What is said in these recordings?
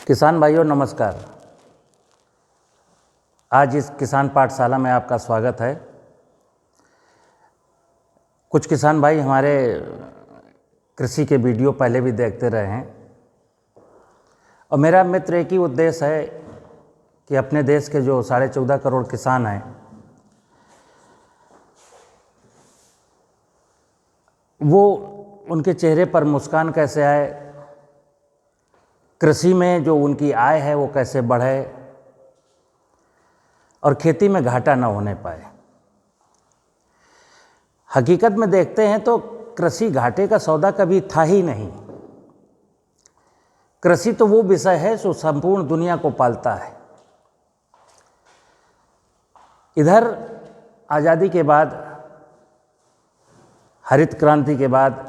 किसान भाइयों नमस्कार। आज इस किसान पाठशाला में आपका स्वागत है। कुछ किसान भाई हमारे कृषि के वीडियो पहले भी देखते रहे हैं और मेरा मित्र एक ही उद्देश्य है कि अपने देश के जो 14.5 करोड़ किसान हैं वो उनके चेहरे पर मुस्कान कैसे आए, कृषि में जो उनकी आय है वो कैसे बढ़े और खेती में घाटा न होने पाए। हकीकत में देखते हैं तो कृषि घाटे का सौदा कभी था ही नहीं। कृषि तो वो विषय है जो संपूर्ण दुनिया को पालता है। इधर आज़ादी के बाद, हरित क्रांति के बाद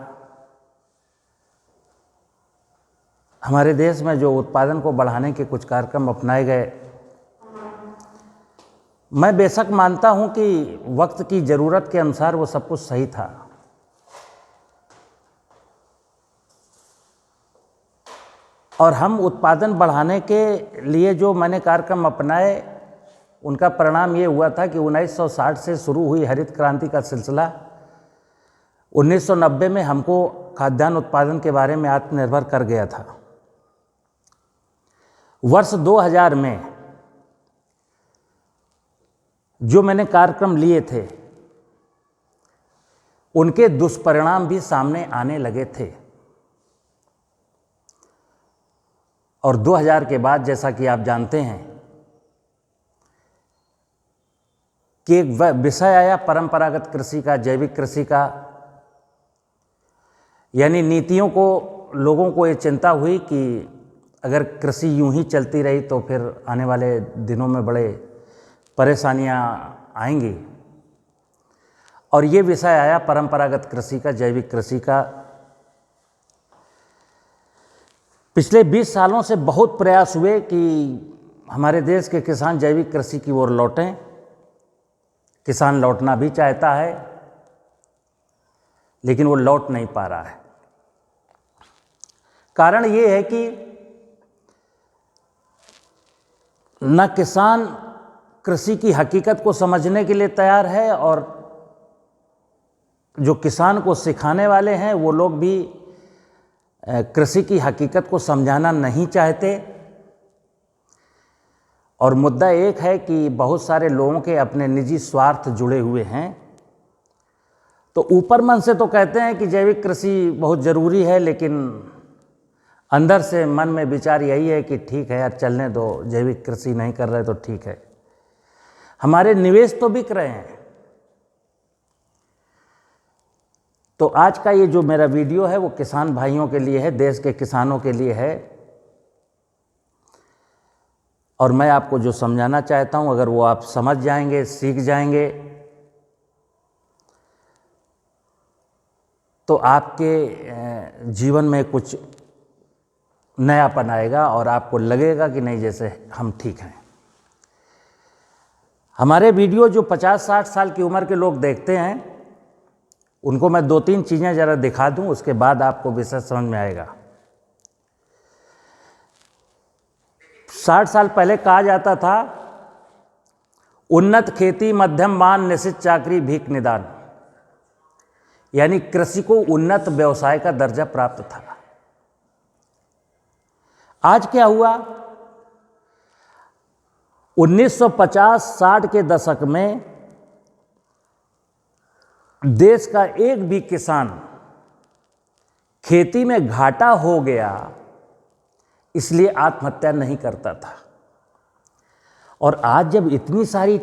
हमारे देश में जो उत्पादन को बढ़ाने के कुछ कार्यक्रम अपनाए गए, मैं बेशक मानता हूं कि वक्त की ज़रूरत के अनुसार वो सब कुछ सही था, और हम उत्पादन बढ़ाने के लिए जो मैंने कार्यक्रम अपनाए उनका परिणाम ये हुआ था कि 1960 से शुरू हुई हरित क्रांति का सिलसिला 1990 में हमको खाद्यान्न उत्पादन के बारे में आत्मनिर्भर कर गया था। वर्ष 2000 में जो मैंने कार्यक्रम लिए थे उनके दुष्परिणाम भी सामने आने लगे थे, और 2000 के बाद जैसा कि आप जानते हैं कि एक विषय आया परंपरागत कृषि का, जैविक कृषि का, यानी नीतियों को लोगों को ये चिंता हुई कि अगर कृषि यूं ही चलती रही तो फिर आने वाले दिनों में बड़े परेशानियां आएंगी, और ये विषय आया परंपरागत कृषि का, जैविक कृषि का। पिछले 20 सालों से बहुत प्रयास हुए कि हमारे देश के किसान जैविक कृषि की ओर लौटें। किसान लौटना भी चाहता है लेकिन वो लौट नहीं पा रहा है। कारण ये है कि न किसान कृषि की हकीकत को समझने के लिए तैयार है, और जो किसान को सिखाने वाले हैं वो लोग भी कृषि की हकीकत को समझाना नहीं चाहते। और मुद्दा एक है कि बहुत सारे लोगों के अपने निजी स्वार्थ जुड़े हुए हैं। तो ऊपर मन से तो कहते हैं कि जैविक कृषि बहुत ज़रूरी है, लेकिन अंदर से मन में विचार यही है कि ठीक है यार, चलने दो, जैविक कृषि नहीं कर रहे तो ठीक है। हमारे निवेश तो बिक रहे हैं। तो आज का ये जो मेरा वीडियो है वो किसान भाइयों के लिए है, देश के किसानों के लिए है, और मैं आपको जो समझाना चाहता हूं अगर वो आप समझ जाएंगे, सीख जाएंगे, तो आपके जीवन में कुछ नयापन आएगा और आपको लगेगा कि नहीं जैसे हम ठीक हैं। हमारे वीडियो जो 50-60 साल की उम्र के लोग देखते हैं उनको मैं 2-3 चीज़ें ज़रा दिखा दूं, उसके बाद आपको विषय समझ में आएगा। 60 साल पहले कहा जाता था उन्नत खेती मध्यम मान निश्चित चाकरी भीख निदान, यानी कृषि को उन्नत व्यवसाय का दर्जा प्राप्त था। आज क्या हुआ? 1950-60 के दशक में देश का एक भी किसान खेती में घाटा हो गया इसलिए आत्महत्या नहीं करता था। और आज जब इतनी सारी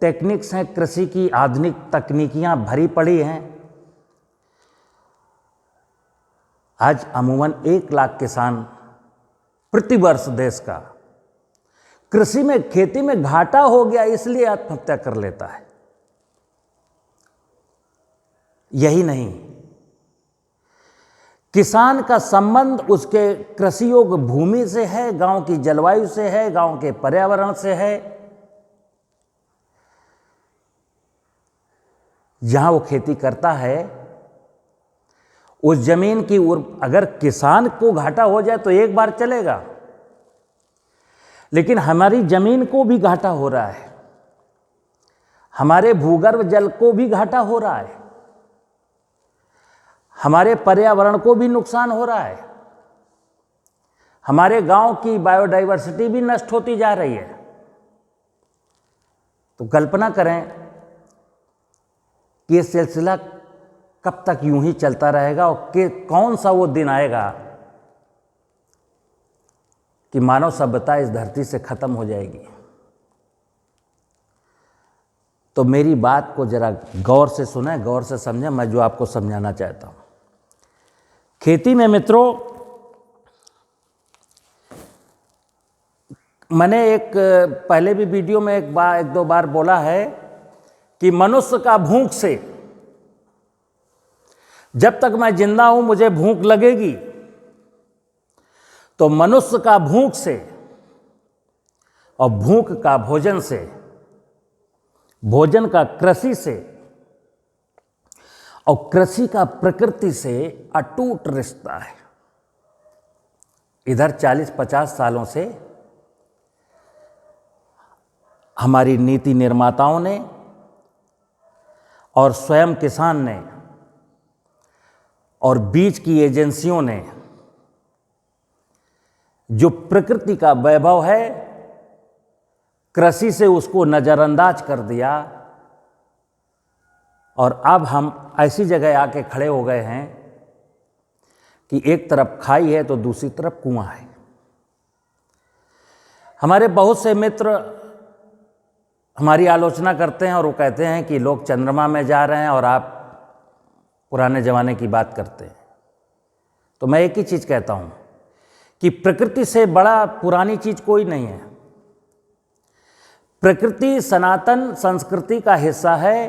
टेक्निक्स हैं, कृषि की आधुनिक तकनीकियां भरी पड़ी हैं, आज अमूमन 1 लाख किसान प्रतिवर्ष देश का कृषि में, खेती में घाटा हो गया इसलिए आत्महत्या कर लेता है। यही नहीं, किसान का संबंध उसके कृषि योग्य भूमि से है, गांव की जलवायु से है, गांव के पर्यावरण से है। जहां वो खेती करता है उस जमीन की अगर किसान को घाटा हो जाए तो एक बार चलेगा, लेकिन हमारी जमीन को भी घाटा हो रहा है, हमारे भूगर्भ जल को भी घाटा हो रहा है, हमारे पर्यावरण को भी नुकसान हो रहा है, हमारे गांव की बायोडाइवर्सिटी भी नष्ट होती जा रही है। तो कल्पना करें कि ये सिलसिला कब तक यूं ही चलता रहेगा और कि कौन सा वो दिन आएगा कि मानव सभ्यता इस धरती से खत्म हो जाएगी। तो मेरी बात को जरा गौर से सुने, गौर से समझें, मैं जो आपको समझाना चाहता हूं। खेती में मित्रों, मैंने एक पहले भी वीडियो में एक दो बार बोला है कि मनुष्य का भूख से, जब तक मैं जिंदा हूं मुझे भूख लगेगी, तो मनुष्य का भूख से और भूख का भोजन से, भोजन का कृषि से और कृषि का प्रकृति से अटूट रिश्ता है। इधर 40-50 सालों से हमारी नीति निर्माताओं ने और स्वयं किसान ने और बीज की एजेंसियों ने जो प्रकृति का वैभव है, कृषि से उसको नजरअंदाज कर दिया और अब हम ऐसी जगह आके खड़े हो गए हैं कि एक तरफ खाई है तो दूसरी तरफ कुआं है। हमारे बहुत से मित्र हमारी आलोचना करते हैं और वो कहते हैं कि लोग चंद्रमा में जा रहे हैं और आप पुराने ज़माने की बात करते हैं। तो मैं एक ही चीज़ कहता हूँ कि प्रकृति से बड़ा पुरानी चीज़ कोई नहीं है। प्रकृति सनातन संस्कृति का हिस्सा है।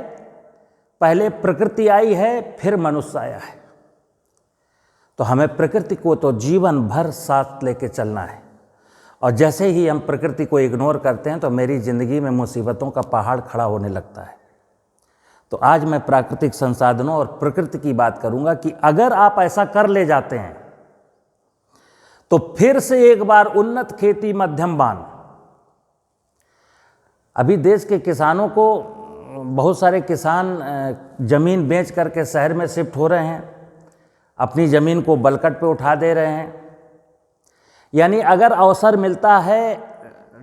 पहले प्रकृति आई है, फिर मनुष्य आया है। तो हमें प्रकृति को तो जीवन भर साथ लेके चलना है और जैसे ही हम प्रकृति को इग्नोर करते हैं तो मेरी ज़िंदगी में मुसीबतों का पहाड़ खड़ा होने लगता है। तो आज मैं प्राकृतिक संसाधनों और प्रकृति की बात करूंगा कि अगर आप ऐसा कर ले जाते हैं तो फिर से एक बार उन्नत खेती मध्यम बान। अभी देश के किसानों को, बहुत सारे किसान जमीन बेच करके शहर में शिफ्ट हो रहे हैं, अपनी ज़मीन को बलकट पे उठा दे रहे हैं। यानी अगर अवसर मिलता है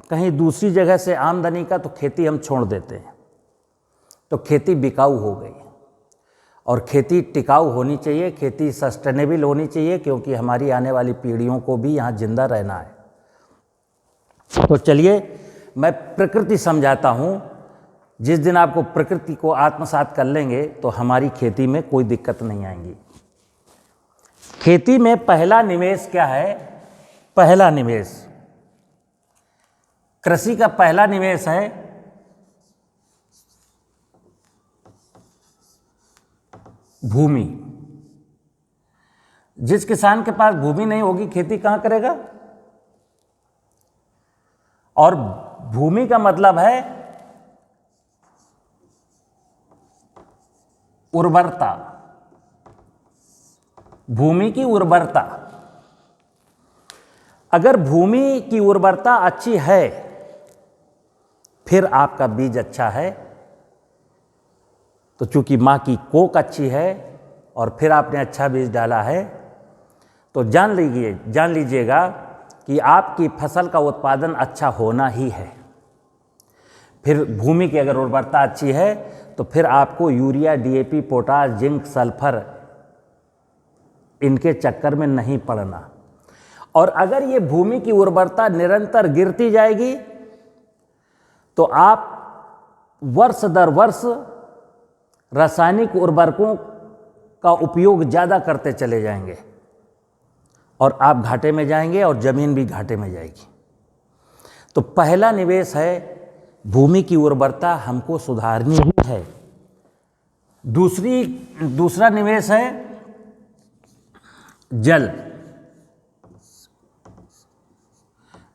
कहीं दूसरी जगह से आमदनी का तो खेती हम छोड़ देते हैं। तो खेती बिकाऊ हो गई और खेती टिकाऊ होनी चाहिए, खेती सस्टेनेबल होनी चाहिए, क्योंकि हमारी आने वाली पीढ़ियों को भी यहाँ जिंदा रहना है। तो चलिए मैं प्रकृति समझाता हूँ। जिस दिन आपको प्रकृति को आत्मसात कर लेंगे तो हमारी खेती में कोई दिक्कत नहीं आएगी। खेती में पहला निवेश क्या है? पहला निवेश, कृषि का पहला निवेश है भूमि। जिस किसान के पास भूमि नहीं होगी खेती कहां करेगा? और भूमि का मतलब है उर्वरता, भूमि की उर्वरता। अगर भूमि की उर्वरता अच्छी है फिर आपका बीज अच्छा है। तो चूंकि मां की कोख अच्छी है और फिर आपने अच्छा बीज डाला है तो जान लीजिएगा कि आपकी फसल का उत्पादन अच्छा होना ही है। फिर भूमि की अगर उर्वरता अच्छी है तो फिर आपको urea, DAP, potash, zinc, sulphur इनके चक्कर में नहीं पड़ना। और अगर ये भूमि की उर्वरता निरंतर गिरती जाएगी तो आप वर्ष दर वर्ष रासायनिक उर्वरकों का उपयोग ज़्यादा करते चले जाएंगे और आप घाटे में जाएंगे और ज़मीन भी घाटे में जाएगी। तो पहला निवेश है भूमि की उर्वरता, हमको सुधारनी ही है। दूसरा निवेश है जल।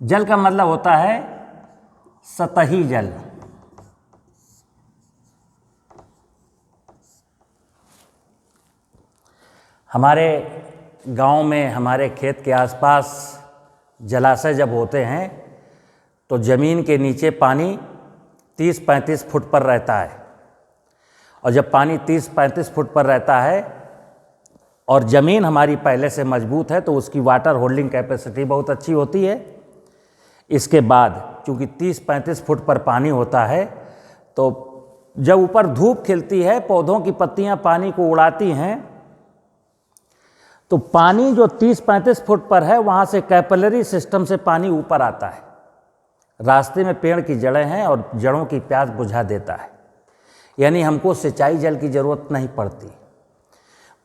जल का मतलब होता है सतही जल। हमारे गांव में, हमारे खेत के आसपास जलाशय जब होते हैं तो ज़मीन के नीचे पानी 30-35 फुट पर रहता है, और जब पानी 30-35 फुट पर रहता है और ज़मीन हमारी पहले से मजबूत है तो उसकी वाटर होल्डिंग कैपेसिटी बहुत अच्छी होती है। इसके बाद चूँकि 30-35 फुट पर पानी होता है, तो जब ऊपर धूप खिलती है, पौधों की पत्तियां पानी को उड़ाती हैं, तो पानी जो 30-35 फुट पर है वहाँ से कैपिलरी सिस्टम से पानी ऊपर आता है। रास्ते में पेड़ की जड़ें हैं और जड़ों की प्यास बुझा देता है, यानी हमको सिंचाई जल की ज़रूरत नहीं पड़ती।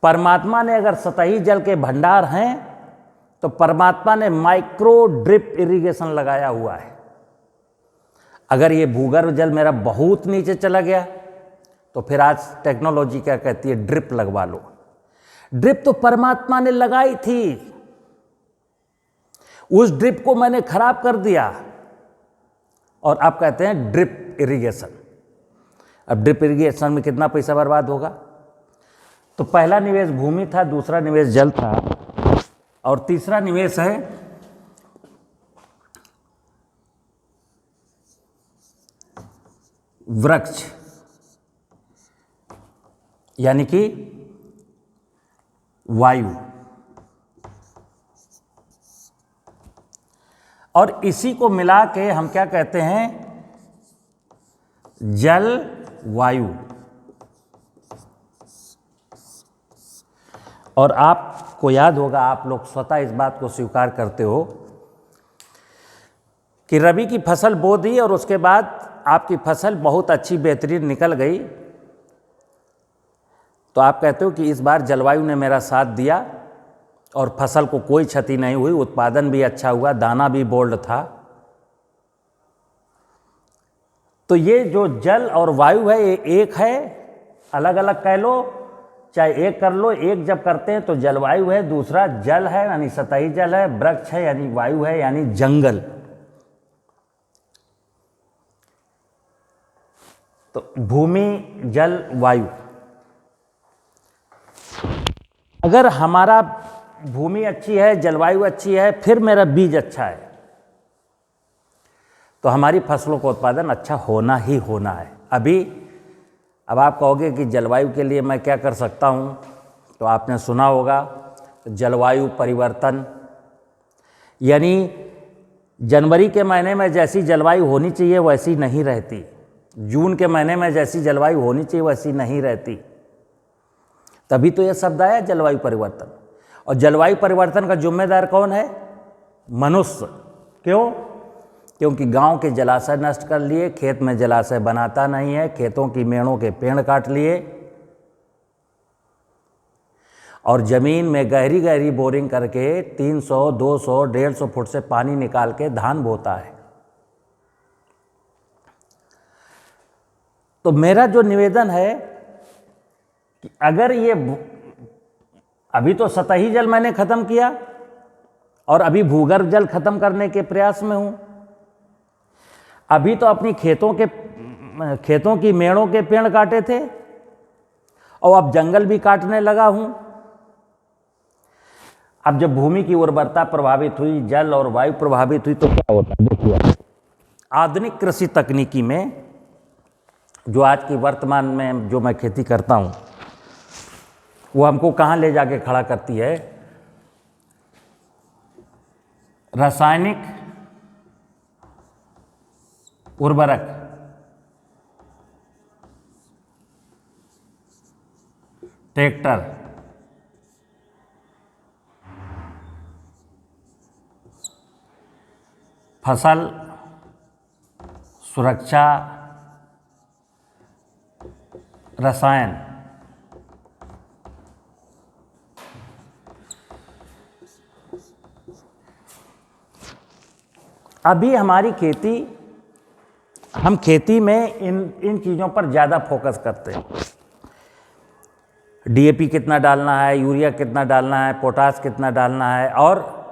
परमात्मा ने अगर सतही जल के भंडार हैं तो परमात्मा ने माइक्रो ड्रिप इरिगेशन लगाया हुआ है। अगर ये भूगर्भ जल मेरा बहुत नीचे चला गया तो फिर आज टेक्नोलॉजी क्या कहती है, ड्रिप लगवा लो। ड्रिप तो परमात्मा ने लगाई थी, उस ड्रिप को मैंने खराब कर दिया और आप कहते हैं ड्रिप इरिगेशन। अब ड्रिप इरिगेशन में कितना पैसा बर्बाद होगा? तो पहला निवेश भूमि था, दूसरा निवेश जल था, और तीसरा निवेश है वृक्ष, यानी कि वायु। और इसी को मिला के हम क्या कहते हैं, जल वायु। और आपको याद होगा, आप लोग स्वतः इस बात को स्वीकार करते हो कि रबी की फसल बो दी और उसके बाद आपकी फसल बहुत अच्छी बेहतरीन निकल गई, तो आप कहते हो कि इस बार जलवायु ने मेरा साथ दिया और फसल को कोई क्षति नहीं हुई, उत्पादन भी अच्छा हुआ, दाना भी बोल्ड था। तो ये जो जल और वायु है ये एक है, अलग अलग कह लो चाहे एक कर लो। एक जब करते हैं तो जलवायु है, दूसरा जल है यानी सतही जल है, वृक्ष है यानी वायु है यानी जंगल। तो भूमि जल वायु। अगर हमारा भूमि अच्छी है, जलवायु अच्छी है, फिर मेरा बीज अच्छा है, तो हमारी फसलों का उत्पादन अच्छा होना ही होना है। अब आप कहोगे कि जलवायु के लिए मैं क्या कर सकता हूँ, तो आपने सुना होगा जलवायु परिवर्तन, यानी जनवरी के महीने में जैसी जलवायु होनी चाहिए वैसी नहीं रहती, जून के महीने में जैसी जलवायु होनी चाहिए वैसी नहीं रहती। तभी तो यह शब्द आया जलवायु परिवर्तन। और जलवायु परिवर्तन का जिम्मेदार कौन है? मनुष्य। क्यों? क्योंकि गांव के जलाशय नष्ट कर लिए, खेत में जलाशय बनाता नहीं है, खेतों की मेड़ों के पेड़ काट लिए, और जमीन में गहरी गहरी बोरिंग करके 300, 200, 150 फुट से पानी निकाल के धान बोता है। तो मेरा जो निवेदन है कि अगर ये अभी तो सतही जल मैंने खत्म किया और अभी भूगर्भ जल खत्म करने के प्रयास में हूं। अभी तो अपनी खेतों की मेड़ों के पेड़ काटे थे और अब जंगल भी काटने लगा हूं। अब जब भूमि की उर्वरता प्रभावित हुई, जल और वायु प्रभावित हुई, तो क्या होता है? देखिए, आधुनिक कृषि तकनीकी में जो आज की वर्तमान में जो मैं खेती करता हूं, वो हमको कहाँ ले जाके खड़ा करती है? रासायनिक उर्वरक, ट्रैक्टर, फसल सुरक्षा, रसायन, अभी हमारी हम खेती में इन चीज़ों पर ज़्यादा फोकस करते हैं। डीएपी कितना डालना है, यूरिया कितना डालना है, पोटास कितना डालना है, और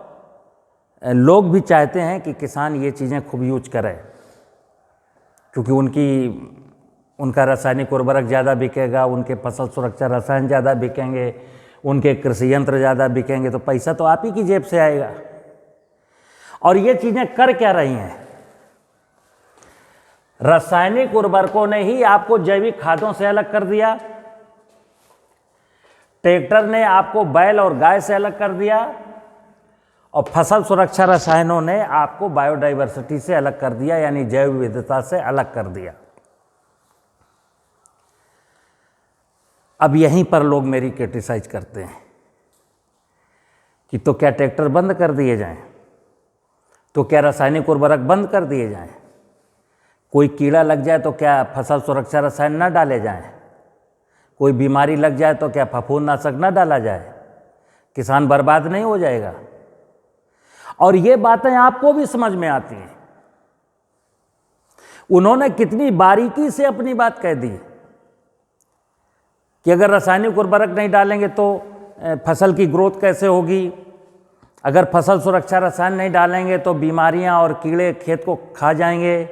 लोग भी चाहते हैं कि किसान ये चीज़ें खूब यूज करें, क्योंकि उनका रासायनिक उर्वरक ज़्यादा बिकेगा, उनके फसल सुरक्षा रसायन ज़्यादा बिकेंगे, उनके कृषि यंत्र ज़्यादा बिकेंगे, तो पैसा तो आप ही की जेब से आएगा। और ये चीज़ें कर क्या रही हैं? रासायनिक उर्वरकों ने ही आपको जैविक खादों से अलग कर दिया, ट्रैक्टर ने आपको बैल और गाय से अलग कर दिया, और फसल सुरक्षा रसायनों ने आपको बायोडाइवर्सिटी से अलग कर दिया, यानी जैव विविधता से अलग कर दिया। अब यहीं पर लोग मेरी क्रिटिसाइज करते हैं कि तो क्या ट्रैक्टर बंद कर दिए जाएं, तो क्या रासायनिक उर्वरक बंद कर दिए जाएं, कोई कीड़ा लग जाए तो क्या फसल सुरक्षा रसायन न डाले जाएं, कोई बीमारी लग जाए तो क्या फफूंदनाशक न डाला जाए, किसान बर्बाद नहीं हो जाएगा। और ये बातें आपको भी समझ में आती हैं। उन्होंने कितनी बारीकी से अपनी बात कह दी कि अगर रासायनिक उर्वरक नहीं डालेंगे तो फसल की ग्रोथ कैसे होगी, अगर फसल सुरक्षा रसायन नहीं डालेंगे तो बीमारियां और कीड़े खेत को खा जाएंगे।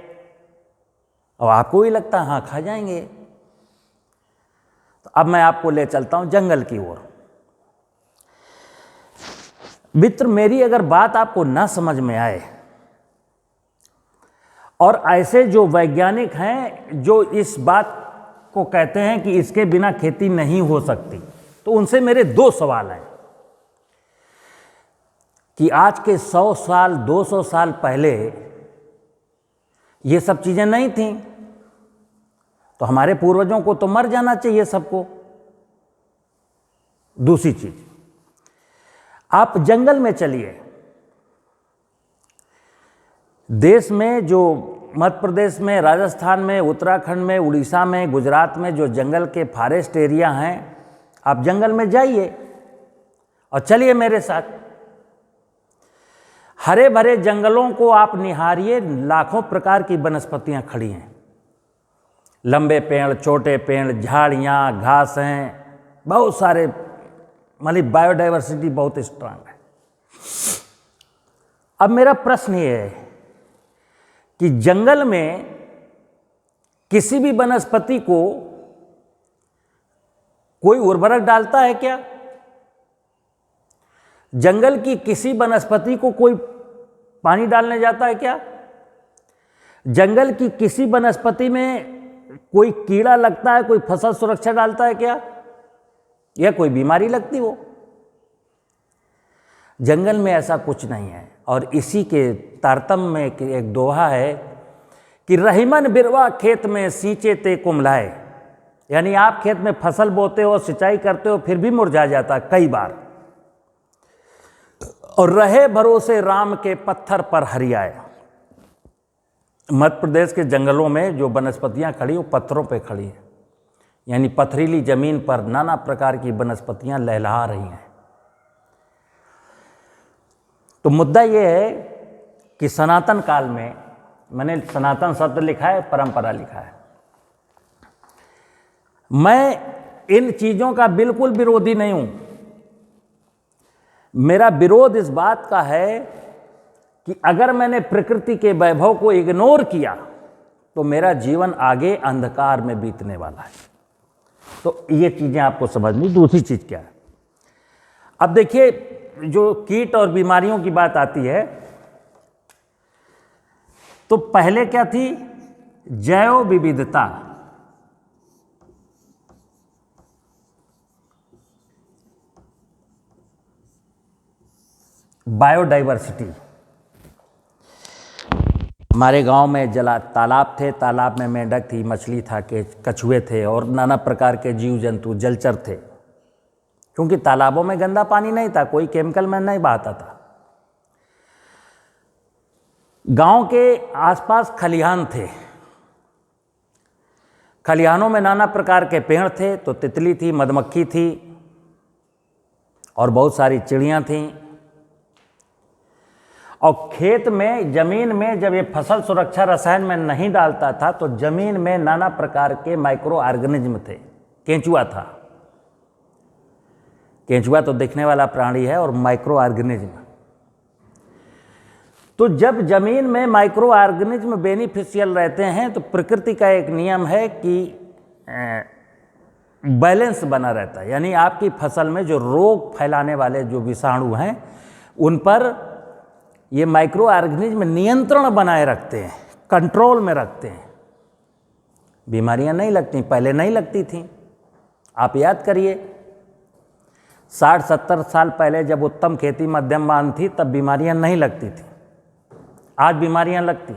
और आपको भी लगता है हाँ खा जाएंगे। तो अब मैं आपको ले चलता हूं जंगल की ओर। मित्र, मेरी अगर बात आपको ना समझ में आए और ऐसे जो वैज्ञानिक हैं जो इस बात को कहते हैं कि इसके बिना खेती नहीं हो सकती, तो उनसे मेरे दो सवाल हैं कि आज के 100 साल 200 साल पहले ये सब चीजें नहीं थीं, तो हमारे पूर्वजों को तो मर जाना चाहिए सबको। दूसरी चीज, आप जंगल में चलिए, देश में जो मध्य प्रदेश में, राजस्थान में, उत्तराखंड में, उड़ीसा में, गुजरात में जो जंगल के फॉरेस्ट एरिया हैं, आप जंगल में जाइए और चलिए मेरे साथ। हरे भरे जंगलों को आप निहारिए, लाखों प्रकार की वनस्पतियां खड़ी हैं, लंबे पेड़, छोटे पेड़, झाड़ियां, घास हैं, बहुत सारे, मतलब बायोडाइवर्सिटी बहुत स्ट्रांग है। अब मेरा प्रश्न ये है कि जंगल में किसी भी वनस्पति को कोई उर्वरक डालता है क्या? जंगल की किसी वनस्पति को कोई पानी डालने जाता है क्या? जंगल की किसी वनस्पति में कोई कीड़ा लगता है, कोई फसल सुरक्षा डालता है क्या, या कोई बीमारी लगती हो? जंगल में ऐसा कुछ नहीं है। और इसी के तारतम्य में एक दोहा है कि रहीमन बिरवा खेत में सींचे ते कुमलाए, यानी आप खेत में फसल बोते हो, सिंचाई करते हो, फिर भी मुरझा जाता है कई बार। और रहे भरोसे राम के पत्थर पर हरियाए। मध्य प्रदेश के जंगलों में जो वनस्पतियां खड़ी वो पत्थरों पे खड़ी हैं, यानी पथरीली जमीन पर नाना प्रकार की वनस्पतियां लहलहा रही हैं। तो मुद्दा ये है कि सनातन काल में, मैंने सनातन शब्द लिखा है, परंपरा लिखा है, मैं इन चीजों का बिल्कुल विरोधी नहीं हूं। मेरा विरोध इस बात का है कि अगर मैंने प्रकृति के वैभव को इग्नोर किया तो मेरा जीवन आगे अंधकार में बीतने वाला है। तो ये चीजें आपको समझनी। दूसरी चीज क्या है, अब देखिए, जो कीट और बीमारियों की बात आती है, तो पहले क्या थी? जैव विविधता। बायोडाइवर्सिटी। हमारे गांव में तालाब थे, तालाब में मेंढक थी, मछली था, कछुए थे और नाना प्रकार के जीव जंतु जलचर थे, क्योंकि तालाबों में गंदा पानी नहीं था, कोई केमिकल में नहीं बहाता था। गांव के आसपास खलिहान थे, खलिहानों में नाना प्रकार के पेड़ थे, तो तितली थी, मधुमक्खी थी और बहुत सारी चिड़ियां थीं। और खेत में, जमीन में जब ये फसल सुरक्षा रसायन में नहीं डालता था तो जमीन में नाना प्रकार के माइक्रो ऑर्गेनिज्म थे। केंचुआ था, केंचुआ तो दिखने वाला प्राणी है, और माइक्रो ऑर्गेनिज्म। तो जब जमीन में माइक्रो ऑर्गेनिज्म बेनिफिशियल रहते हैं तो प्रकृति का एक नियम है कि बैलेंस बना रहता है, यानी आपकी फसल में जो रोग फैलाने वाले जो विषाणु हैं उन पर ये माइक्रो ऑर्गेनिज्म नियंत्रण बनाए रखते हैं, कंट्रोल में रखते हैं। बीमारियां नहीं लगती, पहले नहीं लगती थी। आप याद करिए 60-70 साल पहले जब उत्तम खेती मध्यम थी तब बीमारियां नहीं लगती थी, आज बीमारियां लगती।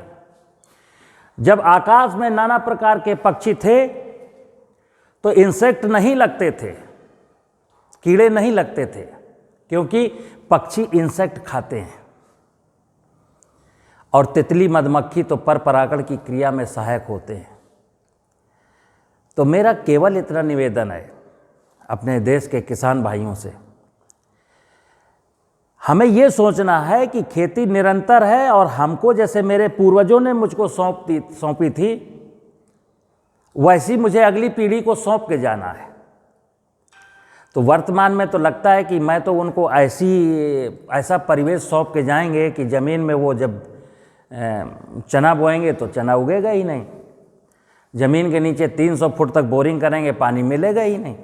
जब आकाश में नाना प्रकार के पक्षी थे तो इंसेक्ट नहीं लगते थे, कीड़े नहीं लगते थे, क्योंकि पक्षी इंसेक्ट खाते हैं और तितली मधुमक्खी तो पर परागण की क्रिया में सहायक होते हैं। तो मेरा केवल इतना निवेदन है अपने देश के किसान भाइयों से, हमें ये सोचना है कि खेती निरंतर है और हमको जैसे मेरे पूर्वजों ने मुझको सौंपी थी वैसी मुझे अगली पीढ़ी को सौंप के जाना है। तो वर्तमान में तो लगता है कि मैं तो उनको ऐसा परिवेश सौंप के जाएंगे कि ज़मीन में वो जब चना बोएंगे तो चना उगेगा ही नहीं, ज़मीन के नीचे 300 फुट तक बोरिंग करेंगे पानी मिलेगा ही नहीं,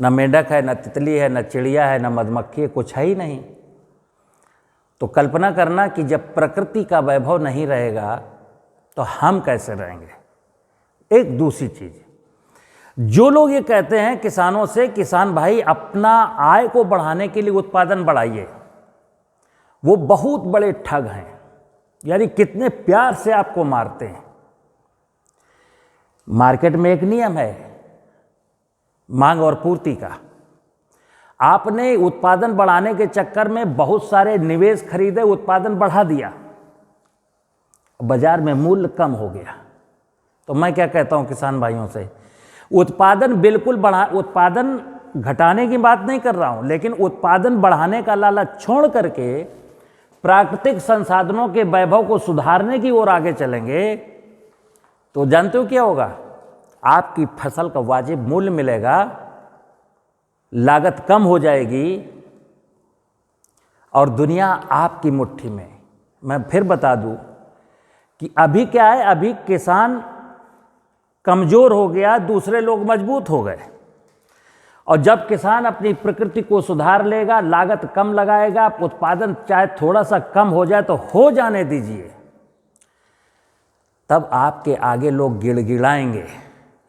न मेंढक है, न तितली है, न चिड़िया है, न मधुमक्खी है, कुछ है ही नहीं। तो कल्पना करना कि जब प्रकृति का वैभव नहीं रहेगा तो हम कैसे रहेंगे। एक दूसरी चीज़, जो लोग ये कहते हैं किसानों से, किसान भाई अपना आय को बढ़ाने के लिए उत्पादन बढ़ाइए, वो बहुत बड़े ठग हैं। यानी कितने प्यार से आपको मारते हैं। मार्केट में एक नियम है मांग और पूर्ति का। आपने उत्पादन बढ़ाने के चक्कर में बहुत सारे निवेश खरीदे, उत्पादन बढ़ा दिया, बाजार में मूल्य कम हो गया। तो मैं क्या कहता हूं किसान भाइयों से, उत्पादन बिल्कुल उत्पादन घटाने की बात नहीं कर रहा हूं, लेकिन उत्पादन बढ़ाने का लालच छोड़ करके प्राकृतिक संसाधनों के वैभव को सुधारने की ओर आगे चलेंगे तो जानते हो क्या होगा, आपकी फसल का वाजिब मूल्य मिलेगा, लागत कम हो जाएगी और दुनिया आपकी मुट्ठी में। मैं फिर बता दूं कि अभी क्या है, अभी किसान कमजोर हो गया, दूसरे लोग मजबूत हो गए। और जब किसान अपनी प्रकृति को सुधार लेगा, लागत कम लगाएगा, उत्पादन चाहे थोड़ा सा कम हो जाए तो हो जाने दीजिए, तब आपके आगे लोग गिड़गिड़ाएंगे।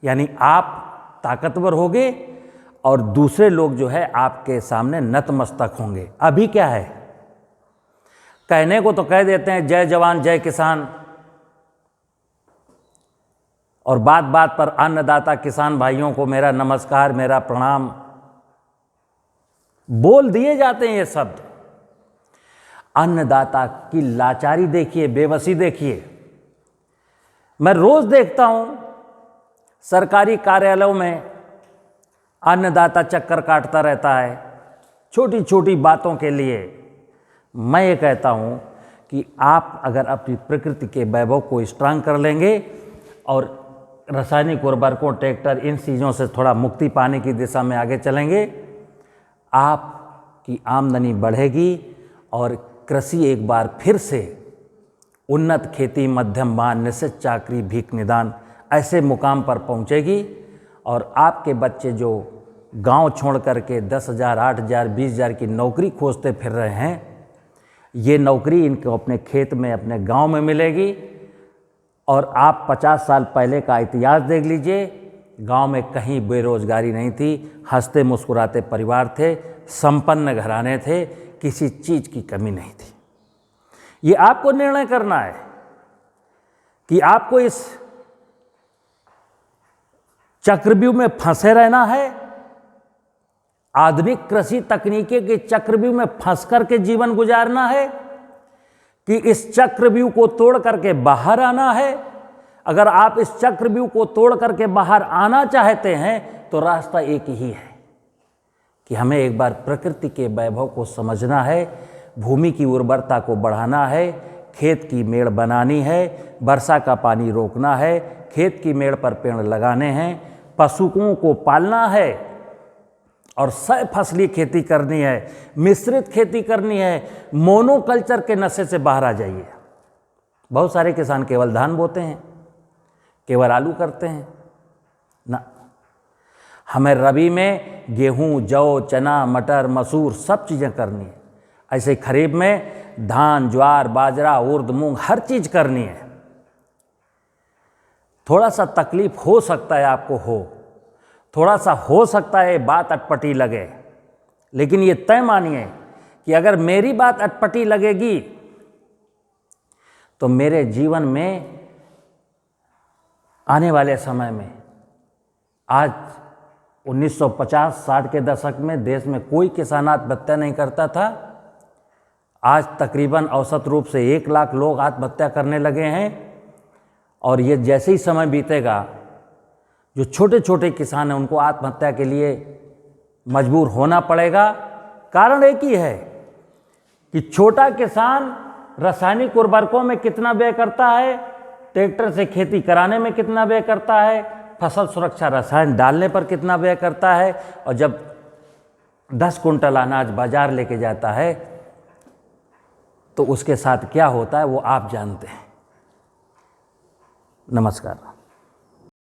यानी आप ताकतवर होंगे और दूसरे लोग जो है आपके सामने नतमस्तक होंगे। अभी क्या है, कहने को तो कह देते हैं जय जवान जय किसान, और बात बात पर अन्नदाता किसान भाइयों को मेरा नमस्कार, मेरा प्रणाम बोल दिए जाते हैं ये शब्द। अन्नदाता की लाचारी देखिए, बेबसी देखिए। मैं रोज देखता हूं सरकारी कार्यालयों में अन्नदाता चक्कर काटता रहता है छोटी छोटी बातों के लिए। मैं ये कहता हूं कि आप अगर अपनी प्रकृति के वैभव को स्ट्रांग कर लेंगे और रासायनिक उर्वरकों, ट्रैक्टर, इन चीज़ों से थोड़ा मुक्ति पाने की दिशा में आगे चलेंगे, आपकी आमदनी बढ़ेगी और कृषि एक बार फिर से उन्नत खेती, मध्यम मान, निश्चित चाकरी, भीख निदान ऐसे मुकाम पर पहुंचेगी। और आपके बच्चे जो गांव छोड़ करके 10,000, 8,000, 20,000 की नौकरी खोजते फिर रहे हैं, ये नौकरी इनको अपने खेत में, अपने गांव में मिलेगी। और आप 50 साल पहले का इतिहास देख लीजिए, गांव में कहीं बेरोजगारी नहीं थी, हंसते मुस्कुराते परिवार थे, संपन्न घराने थे, किसी चीज़ की कमी नहीं थी। ये आपको निर्णय करना है कि आपको इस चक्रव्यूह में फंसे रहना है, आधुनिक कृषि तकनीकी के चक्रव्यूह में फंस करके जीवन गुजारना है कि इस चक्रव्यूह को तोड़ करके बाहर आना है। अगर आप इस चक्रव्यूह को तोड़ करके बाहर आना चाहते हैं तो रास्ता एक ही है कि हमें एक बार प्रकृति के वैभव को समझना है, भूमि की उर्वरता को बढ़ाना है, खेत की मेड़ बनानी है, वर्षा का पानी रोकना है, खेत की मेड़ पर पेड़ लगाने हैं, पशुओं को पालना है और सह फसली खेती करनी है, मिश्रित खेती करनी है, मोनोकल्चर के नशे से बाहर आ जाइए। बहुत सारे किसान केवल धान बोते हैं, केवल आलू करते हैं ना, हमें रबी में गेहूं, जौ, चना, मटर, मसूर सब चीज़ें करनी है। ऐसे खरीफ में धान, ज्वार, बाजरा, उर्द, मूंग हर चीज़ करनी है। थोड़ा सा तकलीफ हो सकता है आपको थोड़ा सा हो सकता है बात अटपटी लगे, लेकिन ये तय मानिए कि अगर मेरी बात अटपटी लगेगी तो मेरे जीवन में आने वाले समय में, आज 1950-60 के दशक में देश में कोई किसान आत्महत्या नहीं करता था। आज तकरीबन औसत रूप से 1 लाख लोग आत्महत्या करने लगे हैं। और ये जैसे ही समय बीतेगा, जो छोटे छोटे किसान हैं उनको आत्महत्या के लिए मजबूर होना पड़ेगा। कारण एक ही है कि छोटा किसान रासायनिक उर्वरकों में कितना व्यय करता है, ट्रैक्टर से खेती कराने में कितना व्यय करता है, फसल सुरक्षा रसायन डालने पर कितना व्यय करता है, और जब 10 कुंटल अनाज बाजार लेके जाता है तो उसके साथ क्या होता है वो आप जानते हैं। नमस्कार।